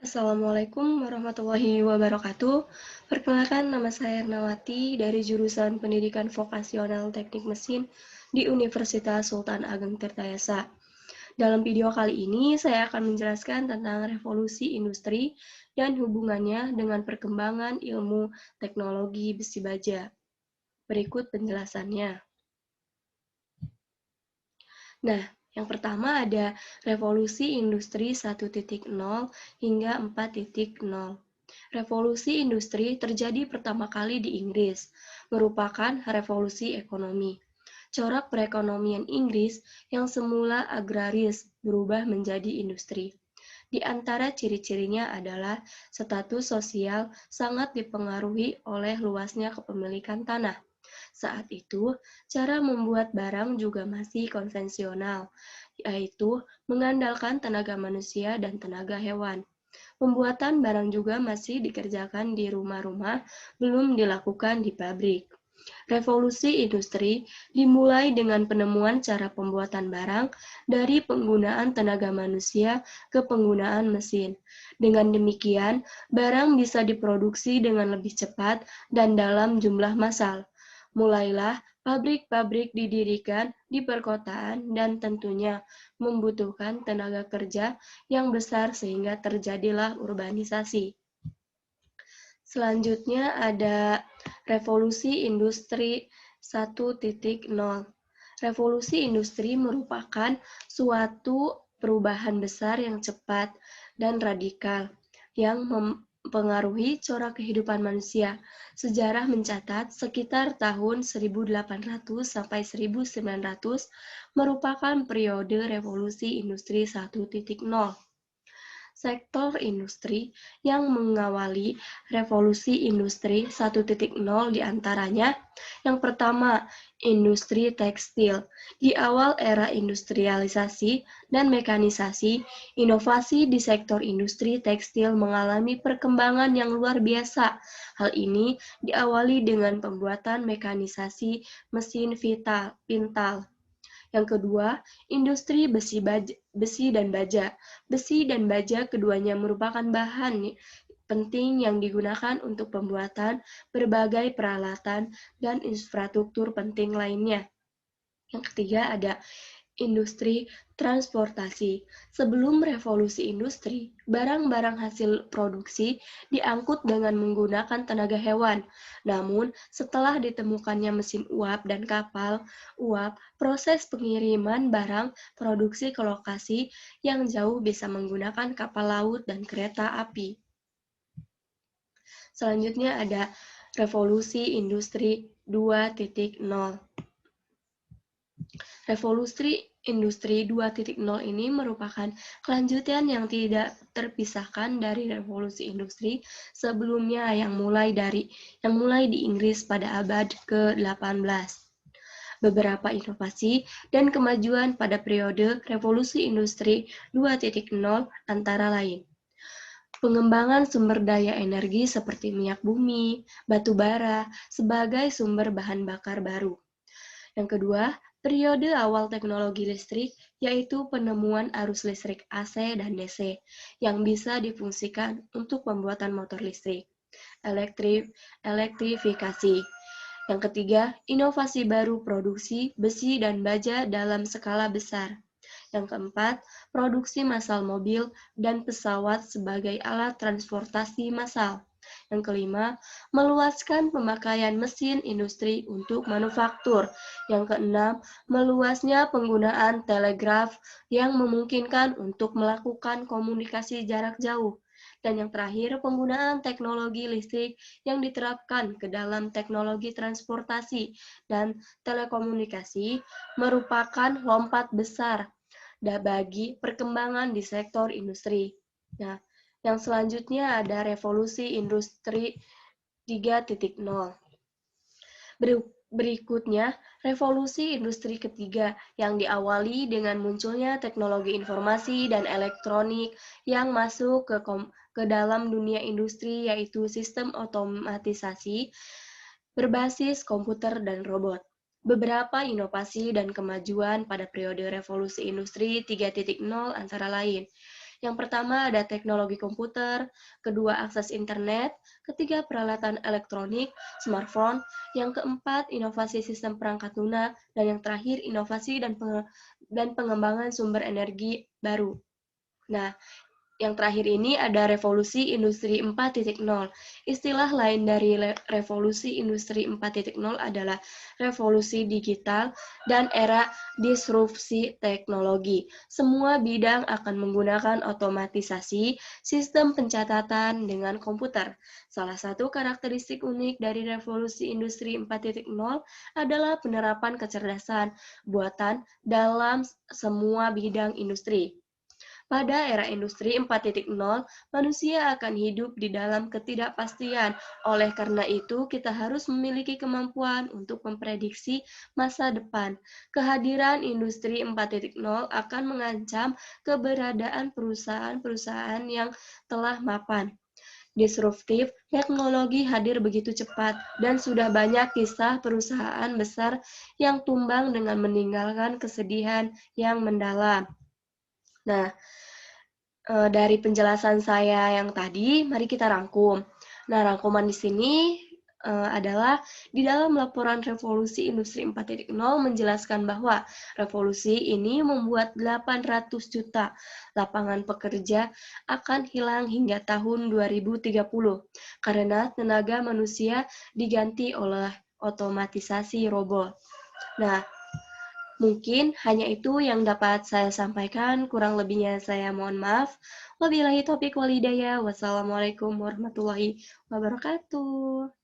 Assalamualaikum warahmatullahi wabarakatuh. Perkenalkan, nama saya Ernawati dari jurusan Pendidikan Vokasional Teknik Mesin di Universitas Sultan Ageng Tirtayasa. Dalam video kali ini, saya akan menjelaskan tentang revolusi industri dan hubungannya dengan perkembangan ilmu teknologi besi baja. Berikut penjelasannya. Nah, yang pertama ada revolusi industri 1.0 hingga 4.0. Revolusi industri terjadi pertama kali di Inggris, merupakan revolusi ekonomi. Corak perekonomian Inggris yang semula agraris berubah menjadi industri. Di antara ciri-cirinya adalah status sosial sangat dipengaruhi oleh luasnya kepemilikan tanah. Saat itu, cara membuat barang juga masih konvensional, yaitu mengandalkan tenaga manusia dan tenaga hewan. Pembuatan barang juga masih dikerjakan di rumah-rumah, belum dilakukan di pabrik. Revolusi industri dimulai dengan penemuan cara pembuatan barang dari penggunaan tenaga manusia ke penggunaan mesin. Dengan demikian, barang bisa diproduksi dengan lebih cepat dan dalam jumlah massal. Mulailah pabrik-pabrik didirikan di perkotaan dan tentunya membutuhkan tenaga kerja yang besar sehingga terjadilah urbanisasi. Selanjutnya ada revolusi industri 1.0. Revolusi industri merupakan suatu perubahan besar yang cepat dan radikal yang mempengaruhi corak kehidupan manusia. Sejarah mencatat sekitar tahun 1800 sampai 1900 merupakan periode revolusi industri 1.0. Sektor industri yang mengawali revolusi industri 1.0 diantaranya. Yang pertama, industri tekstil. Di awal era industrialisasi dan mekanisasi, inovasi di sektor industri tekstil mengalami perkembangan yang luar biasa. Hal ini diawali dengan pembuatan mekanisasi mesin pintal. Yang kedua, industri besi dan baja. Besi dan baja keduanya merupakan bahan penting yang digunakan untuk pembuatan berbagai peralatan dan infrastruktur penting lainnya. Yang ketiga ada industri transportasi. Sebelum revolusi industri, barang-barang hasil produksi diangkut dengan menggunakan tenaga hewan. Namun, setelah ditemukannya mesin uap dan kapal uap, proses pengiriman barang produksi ke lokasi yang jauh bisa menggunakan kapal laut dan kereta api. Selanjutnya ada revolusi industri 2.0. Revolusi industri 2.0 ini merupakan kelanjutan yang tidak terpisahkan dari revolusi industri sebelumnya yang mulai di Inggris pada abad ke-18. Beberapa inovasi dan kemajuan pada periode revolusi industri 2.0 antara lain: pengembangan sumber daya energi seperti minyak bumi, batu bara sebagai sumber bahan bakar baru. Yang kedua, periode awal teknologi listrik, yaitu penemuan arus listrik AC dan DC yang bisa difungsikan untuk pembuatan motor listrik. Elektrifikasi. Yang ketiga, inovasi baru produksi besi dan baja dalam skala besar. Yang keempat, produksi massal mobil dan pesawat sebagai alat transportasi massal. Yang kelima, meluaskan pemakaian mesin industri untuk manufaktur. Yang keenam, meluasnya penggunaan telegraf yang memungkinkan untuk melakukan komunikasi jarak jauh. Dan yang terakhir, penggunaan teknologi listrik yang diterapkan ke dalam teknologi transportasi dan telekomunikasi merupakan lompat besar bagi perkembangan di sektor industri. Nah, yang selanjutnya ada revolusi industri 3.0. Berikutnya, revolusi industri ketiga yang diawali dengan munculnya teknologi informasi dan elektronik yang masuk ke dalam dunia industri, yaitu sistem otomatisasi berbasis komputer dan robot. Beberapa inovasi dan kemajuan pada periode revolusi industri 3.0 antara lain: Yang pertama ada teknologi komputer, kedua akses internet, ketiga peralatan elektronik, smartphone, yang keempat inovasi sistem perangkat lunak, dan yang terakhir inovasi dan pengembangan sumber energi baru. Nah, yang terakhir ini ada revolusi industri 4.0. Istilah lain dari revolusi industri 4.0 adalah revolusi digital dan era disrupsi teknologi. Semua bidang akan menggunakan otomatisasi sistem pencatatan dengan komputer. Salah satu karakteristik unik dari revolusi industri 4.0 adalah penerapan kecerdasan buatan dalam semua bidang industri. Pada era industri 4.0, manusia akan hidup di dalam ketidakpastian. Oleh karena itu, kita harus memiliki kemampuan untuk memprediksi masa depan. Kehadiran industri 4.0 akan mengancam keberadaan perusahaan-perusahaan yang telah mapan. Disruptif, teknologi hadir begitu cepat, dan sudah banyak kisah perusahaan besar yang tumbang dengan meninggalkan kesedihan yang mendalam. Nah, dari penjelasan saya yang tadi, mari kita rangkum. Nah, rangkuman di sini adalah di dalam laporan revolusi industri 4.0 menjelaskan bahwa revolusi ini membuat 800 juta lapangan pekerja akan hilang hingga tahun 2030 karena tenaga manusia diganti oleh otomatisasi robot. Nah, mungkin hanya itu yang dapat saya sampaikan, kurang lebihnya saya mohon maaf. Wabillahi taufiq wal hidayah. Wassalamualaikum warahmatullahi wabarakatuh.